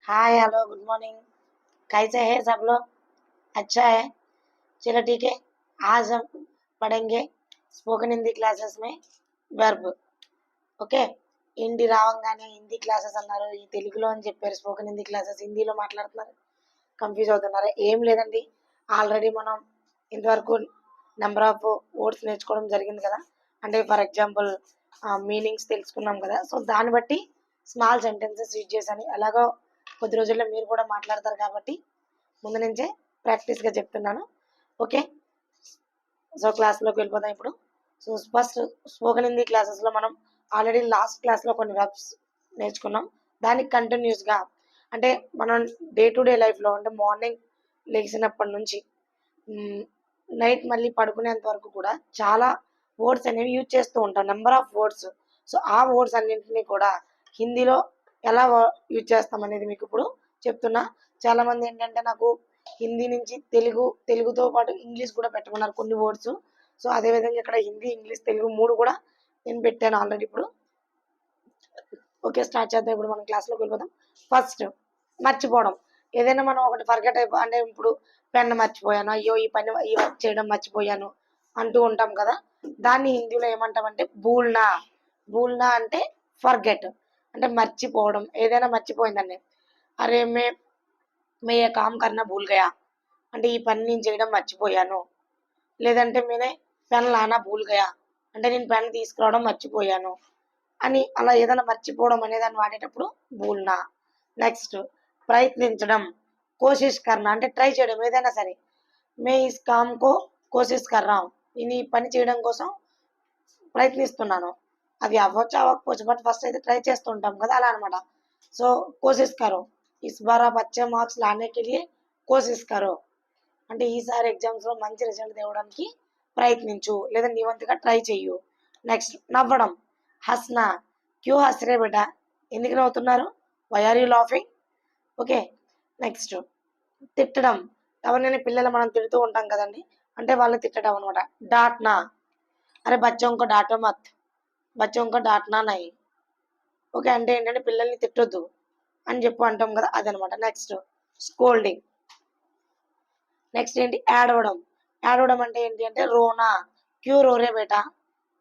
Hi hello good morning. कैसे हैं सब लोग? अच्छा है। चलो ठीक है। आज हम पढ़ेंगे స్పోకెన్ హిందీ క్లాసెస్ में వెర్బ్. ఓకే. హిందీ రావంగానే హిందీ క్లాసెస్ అన్నారు, ఈ తెలుగులో అని చెప్పారు. స్పోకెన్ హిందీ క్లాసెస్ హిందీలో మాట్లాడుతున్నారు, కన్ఫ్యూజ్ అవుతున్నారు. ఏం లేదండి, ఆల్రెడీ మనం ఇంతవరకు నెంబర్ ఆఫ్ వర్డ్స్ నేర్చుకోవడం జరిగింది కదా. అంటే ఫర్ ఎగ్జాంపుల్ మీనింగ్స్ తెలుసుకున్నాం కదా. సో దాన్ని బట్టి స్మాల్ సెంటెన్సెస్ యూజ్ చేశాను. ఎలాగో కొద్ది రోజుల్లో మీరు కూడా మాట్లాడతారు కాబట్టి ముందు నుంచే ప్రాక్టీస్గా చెప్తున్నాను. ఓకే. సో క్లాస్లోకి వెళ్ళిపోతాం ఇప్పుడు. సో ఫస్ట్ స్పోకెన్ హిందీ క్లాసెస్లో మనం ఆల్రెడీ లాస్ట్ క్లాస్లో కొన్ని వెర్బ్స్ నేర్చుకున్నాం. దానికి కంటిన్యూస్గా అంటే మనం డే టు డే లైఫ్లో అంటే మార్నింగ్ లేచినప్పటి నుంచి నైట్ మళ్ళీ పడుకునేంత వరకు కూడా చాలా వర్డ్స్ అనేవి యూజ్ చేస్తూ ఉంటాం, నెంబర్ ఆఫ్ వర్డ్స్. సో ఆ వర్డ్స్ అన్నింటినీ కూడా హిందీలో ఎలా యూజ్ చేస్తాం అనేది మీకు ఇప్పుడు చెప్తున్నా. చాలామంది ఏంటంటే నాకు హిందీ నుంచి తెలుగుతో పాటు ఇంగ్లీష్ కూడా పెట్టమన్నారు కొన్ని వర్డ్స్. సో అదేవిధంగా ఇక్కడ హిందీ ఇంగ్లీష్ తెలుగు మూడు కూడా నేను పెట్టాను ఆల్రెడీ. ఇప్పుడు ఓకే, స్టార్ట్ చేద్దాం. ఇప్పుడు మనం క్లాస్లోకి వెళ్ళిపోతాం. ఫస్ట్, మర్చిపోవడం. ఏదైనా మనం ఒకటి ఫర్గెట్ అంటే ఇప్పుడు పెన్ మర్చిపోయాను, అయ్యో ఈ పని ఈ వర్క్ చేయడం మర్చిపోయాను అంటూ ఉంటాం కదా. దాన్ని హిందీలో ఏమంటామంటే భూల్నా. భూల్నా అంటే ఫర్గెట్, అంటే మర్చిపోవడం. ఏదైనా మర్చిపోయిందండి, అరే మే ఏ కామ్ కర్నా భూల్ గయా అంటే ఈ పని నేను చేయడం మర్చిపోయాను. లేదంటే మేనే పెన్ లానా భూల్ గయా అంటే నేను పెన్ తీసుకురావడం మర్చిపోయాను అని. అలా ఏదైనా మర్చిపోవడం అనేదాన్ని వాడేటప్పుడు భూల్నా. నెక్స్ట్, ప్రయత్నించడం. కోషిష్ కర్నా అంటే ట్రై చేయడం ఏదైనా సరే. మే ఇస్ కామ్ కో కోషిష్ కర్ రहा हूं నేను ఈ పని చేయడం కోసం ప్రయత్నిస్తున్నాను. అది అవ్వచ్చు అవ్వకపోవచ్చు, బట్ ఫస్ట్ అయితే ట్రై చేస్తూ ఉంటాం కదా, అలా అనమాట. సో కోషిష్ కరో, ఇస్ బార్ ఆప్ అచ్చే మార్క్స్ లానే కే లియే కోషిష్ కరో అంటే ఈసారి ఎగ్జామ్స్లో మంచి రిజల్ట్ తేవడానికి ప్రయత్నించు, లేదా నీ వంతుగా ట్రై చెయ్యు. నెక్స్ట్, నవ్వడం. హస్నా. క్యూ హస్రే బేటా, ఎందుకు నవ్వుతున్నారు? Why are you laughing? Okay. Next, తిట్టడం. ఎవరినైనా పిల్లలు మనం తిడుతూ ఉంటాం కదండి, అంటే వాళ్ళని తిట్టడం అనమాట. డాట్నా. అరే బచ్చోं को डांटो मत, బచ్చోं को डांटना नहीं. ఓకే, అంటే ఏంటంటే పిల్లల్ని తిట్టొద్దు అని చెప్పి అంటాం కదా, అదనమాట. Next, scolding. నెక్స్ట్ ఏంటి, ఏడవడం. ఏడవడం అంటే ఏంటి అంటే రోనా. క్యూ రోరే బేటా,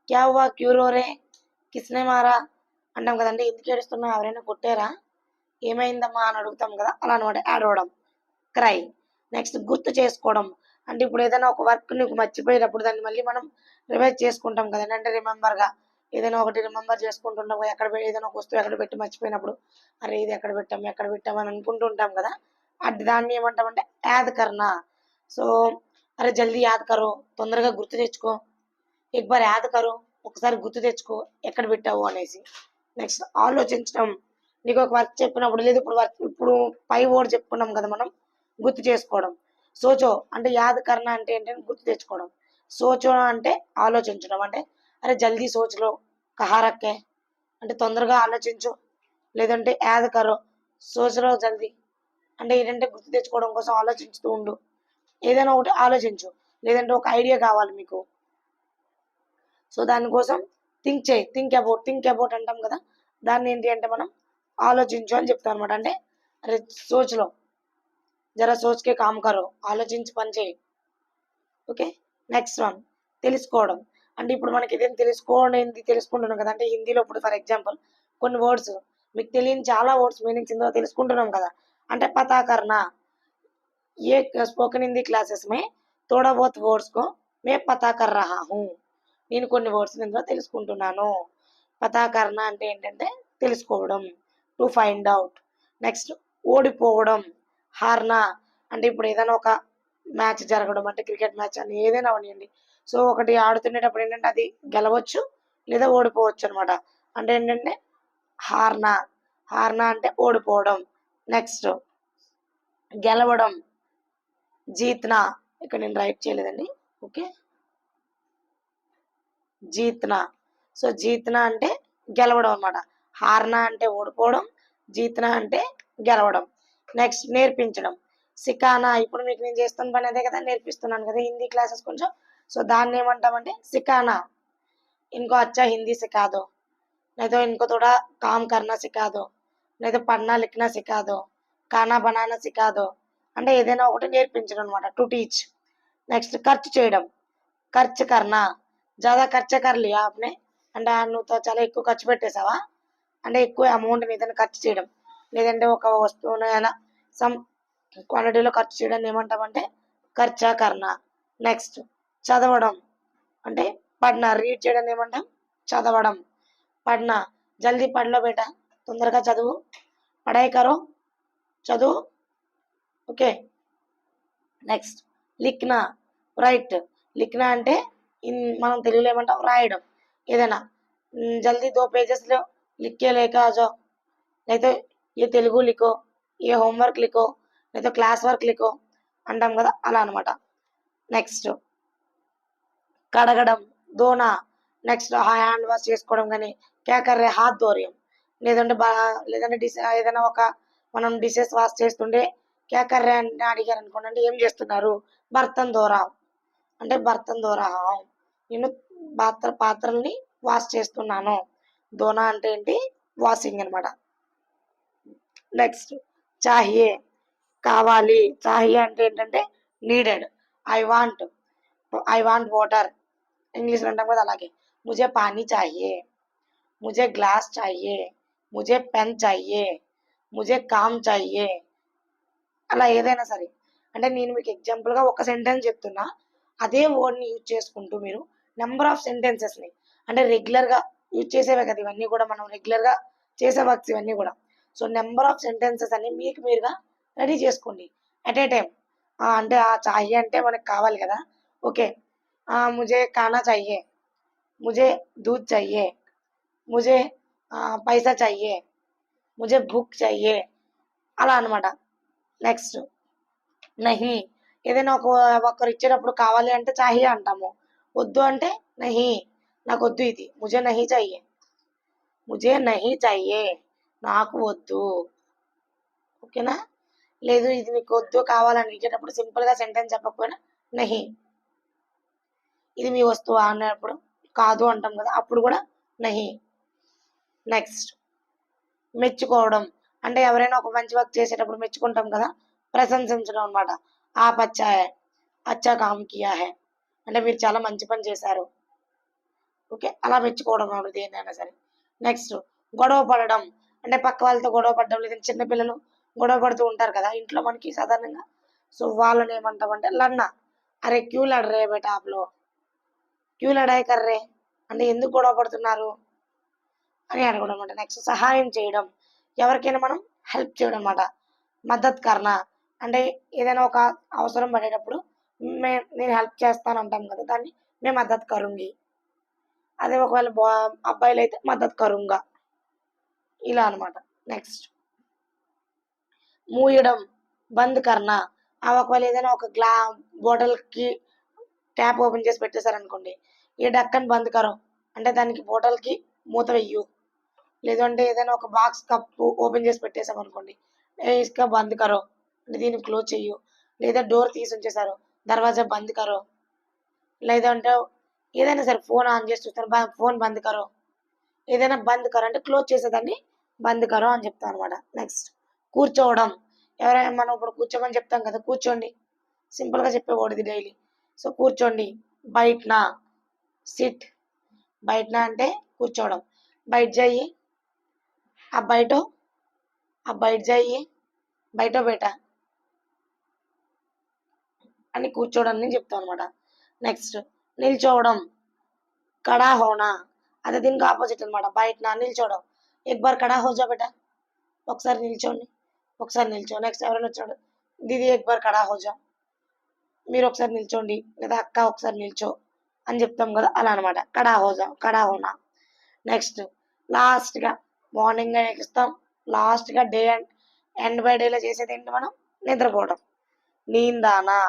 క్యా హువా క్యూ రోరే, కిస్నే మారా అంటాం కదండి. ఎందుకు ఏడుస్తున్నావు, ఎవరైనా కొట్టారా, ఏమైందమ్మా అని అడుగుతాం కదా, అలా అనమాట ఏడవడం. క్రై. నెక్స్ట్, గుర్తు చేసుకోవడం. అంటే ఇప్పుడు ఏదైనా ఒక వర్క్ నీకు మర్చిపోయేటప్పుడు దాన్ని మళ్ళీ మనం రివైజ్ చేసుకుంటాం కదండి. అంటే రిమెంబర్గా ఏదైనా ఒకటి రిమెంబర్ చేసుకుంటుంటాం కదా. ఏదైనా ఒక వస్తువు ఎక్కడ పెట్టి మర్చిపోయినప్పుడు అరే ఇది ఎక్కడ పెట్టాం అని అనుకుంటూ ఉంటాం కదా. అది దాన్ని ఏమంటామంటే యాద్ కర్నా. సో అరే జల్దీ యాద్ కరో, తొందరగా గుర్తు తెచ్చుకో. ఎక్ బార్ యాద్ కరో, ఒకసారి గుర్తు తెచ్చుకో ఎక్కడ పెట్టావు అనేసి. నెక్స్ట్, ఆలోచించడం. నీకు ఒక వర్క్ చెప్పినప్పుడు లేదు, ఇప్పుడు పై వర్డ్ చెప్పుకున్నాం కదా మనం, గుర్తు చేసుకోవడం. సోచో అంటే యాద్ కర్నా అంటే ఏంటంటే గుర్తు తెచ్చుకోవడం. సోచో అంటే ఆలోచించడం. అంటే అరే జల్దీ సోచ్లో కహా రక్కే అంటే తొందరగా ఆలోచించు. లేదంటే యాద్ కరో, సోచ్లో జల్దీ అంటే ఏంటంటే గుర్తు తెచ్చుకోవడం కోసం ఆలోచించుతూ ఉండు. ఏదైనా ఒకటి ఆలోచించు, లేదంటే ఒక ఐడియా కావాలి మీకు. సో దానికోసం థింక్ అబౌట్ అంటాం కదా, దాన్ని ఏంటి అంటే మనం ఆలోచించు అని చెప్తాం అనమాట. అంటే అరే సోచ్లో జరా సోచ్కే కామ్ కరో, ఆలోచించి పని చేయి. ఓకే. నెక్స్ట్ వన్, తెలుసుకోవడం. అంటే ఇప్పుడు మనకి ఇదేం తెలుసుకుంటున్నాం కదా. అంటే హిందీలో ఇప్పుడు ఫర్ ఎగ్జాంపుల్ కొన్ని వర్డ్స్ మీకు తెలియని చాలా వర్డ్స్ మీనింగ్స్ ఇందులో తెలుసుకుంటున్నాం కదా. అంటే పతా కర్నా. ये స్పోకెన్ హిందీ క్లాసెస్ మే थोड़ा बहुत वर्ड्स को मैं पता कर रहा हूँ నేను కొన్ని వర్డ్స్ ఇందులో తెలుసుకుంటున్నాను. పతా కర్నా అంటే ఏంటంటే తెలుసుకోవడం, టు ఫైండ్ అవుట్. నెక్స్ట్, ఓడిపోవడం. హార్నా అంటే ఇప్పుడు ఏదైనా ఒక మ్యాచ్ జరగడం, అంటే క్రికెట్ మ్యాచ్ అని ఏదైనా అవనివ్వండి. సో ఒకటి ఆడుతునేటప్పుడు ఏంటంటే అది గెలవచ్చు లేదా ఓడిపోవచ్చు అనమాట. అంటే ఏంటంటే హార్నా. హార్నా అంటే ఓడిపోవడం. నెక్స్ట్, గెలవడం. జీత్నా. ఇక్కడ నేను రైట్ చేయలేదండి. ఓకే, జీత్నా. సో జీత్నా అంటే గెలవడం అనమాట. హార్నా అంటే ఓడిపోవడం, జీత్నా అంటే గెలవడం. నెక్స్ట్, నేర్పించడం. సికానా. ఇప్పుడు మీకు నేను చేస్తున్న పని అదే కదా, నేర్పిస్తున్నాను కదా హిందీ క్లాసెస్ కొంచెం. సో దాన్ని ఏమంటామంటే సికానా. इनको अच्छा हिंदी सिखा दो, नहीं तो इनको थोड़ा काम करना सिखा दो, नहीं तो पढ़ना लिखना सिखा दो, ఖానా బనానా సికాదో అంటే ఏదైనా ఒకటి నేర్పించడం అనమాట, టు టీచ్. నెక్స్ట్ ఖర్చు చేయడం, ఖర్చు కర్నా, జాదా ఖర్చు కర్ లియా ఆప్నే అంటే నువ్వు చాలా ఎక్కువ ఖర్చు పెట్టేశావా అంటే ఎక్కువ అమౌంట్ని ఏదైనా ఖర్చు చేయడం, లేదంటే ఒక వస్తువును ఎలా సమ్ క్వాంటిటీలో ఖర్చు చేయడాన్ని ఏమంటామంటే ఖర్చా కర్నా. నెక్స్ట్ చదవడం అంటే పడ్నా, రీడ్ చేయడం ఏమంటాం చదవడం. పడ్నా జల్దీ పడ్లో బేటా, తొందరగా చదువు, పడాయి కరో చదువు. ఓకే. నెక్స్ట్ లిఖ్నా, రైట్. లిఖ్నా అంటే మనం తెలుగులో ఏమంటాం రాయడం ఏదైనా. జల్దీ 2 పేజెస్లో లిఖ్కే లేక ఆజో, లేకపోతే ఏ తెలుగు లిఖో, ఏ హోంవర్క్ లిఖో, లేకపోతే క్లాస్ వర్క్ లిఖో అంటాం కదా, అలా అనమాట. నెక్స్ట్ కడగడం, దోనా. నెక్స్ట్ హ్యాండ్ వాష్ చేసుకోవడం, కానీ క్యా కర్రే హాత్ ధోరియం, లేదంటే ఏదైనా ఒక మనం డిషెస్ వాష్ చేస్తుంటే క్యా కర్రే అని అడిగారు అనుకోండి, అంటే ఏం చేస్తున్నారు, బర్తన్ ధోరా అంటే బర్తన్ ధోరా, నేను పాత్రల్ని వాష్ చేస్తున్నాను. ధోనా అంటే ఏంటి, వాషింగ్ అనమాట. నెక్స్ట్ చాహియే, కావాలి. చాహియే అంటే ఏంటంటే నీడెడ్. ఐ వాంట్, వాటర్ ఇంగ్లీష్లో అంటాం కదా, అలాగే ముజే పానీ చాహియే, ముజే గ్లాస్ చాహియే, ముజే పెన్ చాహియే, ముజే కామ్ చాహియే. అలా ఏదైనా సరే, అంటే నేను మీకు ఎగ్జాంపుల్గా ఒక సెంటెన్స్ చెప్తున్నా, అదే వర్డ్ని యూజ్ చేసుకుంటూ మీరు నెంబర్ ఆఫ్ సెంటెన్సెస్ని అంటే రెగ్యులర్గా యూజ్ చేసేవే కదా ఇవన్నీ కూడా, మనం రెగ్యులర్గా చేసే వర్క్స్ ఇవన్నీ కూడా. సో నెంబర్ ఆఫ్ సెంటెన్సెస్ అని మీకు మీరుగా రెడీ చేసుకోండి అట్ ఏ టైం. అంటే ఆ చాహియే అంటే మనకు కావాలి కదా, ఓకే. ముజే ఖానా చాహియే, ముజే దూద్ చాహియే, ముజే పైసా చాహియే, ముజే బుక్ చాహియే, అలా అనమాట. నెక్స్ట్ నహి, ఏదైనా ఒకరు ఇచ్చేటప్పుడు కావాలి అంటే చాహియే అంటాము, వద్దు అంటే నహి, నాకు వద్దు ఇది, ముజే నహి చాహియే, ముజే నహి చాహియే, నాకు వద్దు. ఓకేనా. లేదు ఇది మీకు వద్దు కావాలని ఇచ్చేటప్పుడు సింపుల్గా సెంటెన్స్ చెప్పకపోయినా నహి. ఇది మీ వస్తువు అన్నప్పుడు కాదు అంటాం కదా, అప్పుడు కూడా నహి. నెక్స్ట్ మెచ్చుకోవడం, అంటే ఎవరైనా ఒక మంచి వర్క్ చేసేటప్పుడు మెచ్చుకుంటాం కదా, ప్రశంసించడం అనమాట. ఆప్ అచ్చా హై, అచ్చా కామ్ కియా హై అంటే మీరు చాలా మంచి పని చేశారు. ఓకే, అలా మెచ్చుకోవడం అన్నమాట దేన్నైనా సరే. నెక్స్ట్ గొడవ పడడం, అంటే పక్క వాళ్ళతో గొడవ పడడం, లేదంటే చిన్నపిల్లలు గొడవ పడుతూ ఉంటారు కదా ఇంట్లో మనకి సాధారణంగా. సో వాళ్ళని ఏమంటామంటే లన్నా, అరే క్యూ లడ్ రే బేటా ఆప్లో, క్యూ లడాయి కర్రే అంటే ఎందుకు గొడవ పడుతున్నారు అని అడగడం అనమాట. నెక్స్ట్ సహాయం చేయడం, ఎవరికైనా మనం హెల్ప్ చేయడం అనమాట. మద్దత్ కర్నా అంటే ఏదైనా ఒక అవసరం పడేటప్పుడు నేను హెల్ప్ చేస్తాను అంటాం కదా, దాన్ని మేము మద్దత్ కరుంగి. అదే ఒకవేళ అబ్బాయిలు అయితే మద్దత్ కరుంగా, ఇలా అనమాట. నెక్స్ట్ మూయడం, బంద్ కర్నా. ఒకవేళ ఏదైనా ఒక బాటిల్కి ట్యాప్ ఓపెన్ చేసి పెట్టేశారనుకోండి, ఈ డక్కన్ బంద్ కరో అంటే దానికి బాటిల్కి మూత వెయ్యు. లేదంటే ఏదైనా ఒక బాక్స్ కప్పు ఓపెన్ చేసి పెట్టేసాం అనుకోండి, ఇసుక బంద్ కరో అంటే దీన్ని క్లోజ్ చెయ్యు. లేదా డోర్ తీసి ఉంచేశారు, దర్వాజా బంద్ కరో. లేదంటే ఏదైనా సరే ఫోన్ ఆన్ చేసి చూస్తారు, ఫోన్ బంద్ కరో. ఏదైనా బంద్ కరో అంటే క్లోజ్ చేసేదాన్ని బంద్ కరో అని చెప్తాం అనమాట. నెక్స్ట్ కూర్చోవడం, ఎవరైనా మనం ఇప్పుడు కూర్చోమని చెప్తాం కదా, కూర్చోండి సింపుల్గా చెప్పేవాడిది డైలీ. సో కూర్చోండి, బయటనా సిట్, బయటనా అంటే కూర్చోవడం, బయట జాయి, ఆ బయట జాయి, బయట అని కూర్చోవడం చెప్తాం అనమాట. నెక్స్ట్ నిల్చోవడం, కడా హోనా, అదే దీనికి ఆపోజిట్ అనమాట. బయట నిల్చోవడం, ఎక్ బార్ కడా హోజా బేటా, ఒకసారి నిల్చోండి, ఒకసారి నిల్చో. నెక్స్ట్ ఎవరైనా వచ్చాడు, దీది ఎక్ బార్ కడా హోజా, మీరు ఒకసారి నిల్చోండి, లేదా అక్క ఒకసారి నిల్చో అని చెప్తాం కదా, అలా అనమాట. కడా హోజా, కడా హోనా. నెక్స్ట్ లాస్ట్గా మార్నింగ్ ఎక్కిస్తాం, లాస్ట్గా డే ఎండ్ బై డేలో చేసేది ఏంటి, మనం నిద్రపోవడం. నీందానా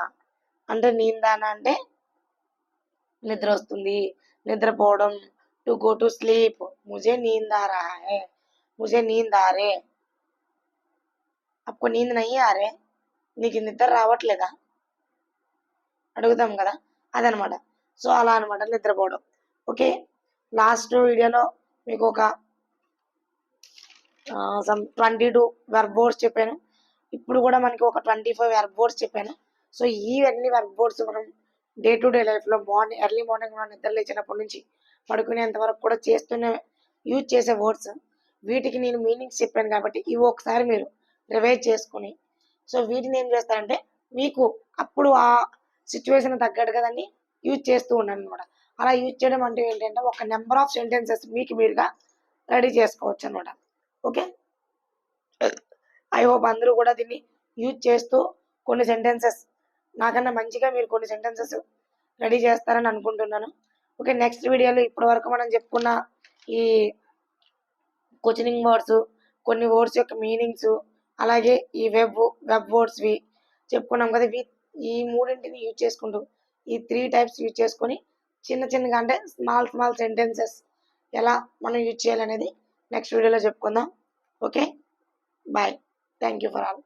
అంటే నిద్ర వస్తుంది, నిద్రపోవడం. టు గో టు స్లీప్, ముజే నీంద ఆ రహా హై, ముజే నీంద ఆ రే, అప్కో నీంద నహీ ఆ రే, నీకు నిద్ర రావట్లేదా అడుగుతాం కదా, అదనమాట. సో అలా అనమాట నిద్రపోవడం. ఓకే, లాస్ట్ వీడియోలో మీకు ఒక 22 వెర్బ్ వర్డ్స్ చెప్పాను. ఇప్పుడు కూడా మనకి ఒక 25 వర్క్ బోర్డ్స్ చెప్పాను. సో ఇవన్నీ వర్క్ బోర్డ్స్ మనం డే టు డే లైఫ్లో ఎర్లీ మార్నింగ్ మనం నిద్ర లేచినప్పటి నుంచి పడుకునేంత వరకు కూడా యూజ్ చేసే వర్డ్స్. వీటికి నేను మీనింగ్స్ చెప్పాను కాబట్టి ఇవి ఒకసారి మీరు రివైజ్ చేసుకుని, సో వీటిని ఏం చేస్తారంటే మీకు అప్పుడు ఆ సిచ్యువేషన్ తగ్గట్టుగా దాన్ని యూజ్ చేస్తూ ఉన్నాను అనమాట. అలా యూజ్ చేయడం అంటే ఏంటంటే ఒక నెంబర్ ఆఫ్ సెంటెన్సెస్ మీకు మీరుగా రెడీ చేసుకోవచ్చు అనమాట. ఓకే, ఐ హోప్ అందరూ కూడా దీన్ని యూజ్ చేస్తూ కొన్ని సెంటెన్సెస్ నాకన్నా మంచిగా మీరు కొన్ని సెంటెన్సెస్ రెడీ చేస్తారని అనుకుంటున్నాను. ఓకే, నెక్స్ట్ వీడియోలో ఇప్పటి వరకు మనం చెప్పుకున్న ఈ క్వశ్చనింగ్ వర్డ్స్, కొన్ని వర్డ్స్ యొక్క మీనింగ్స్, అలాగే ఈ వెబ్ వర్డ్స్వి చెప్పుకున్నాం కదా. ఈ మూడింటిని యూజ్ చేసుకుంటూ ఈ 3 టైప్స్ యూజ్ చేసుకొని చిన్నగా అంటే స్మాల్ సెంటెన్సెస్ ఎలా మనం యూజ్ చేయాలనేది నెక్స్ట్ వీడియోలో చెప్పుకుందాం. Okay, bye, thank you for all.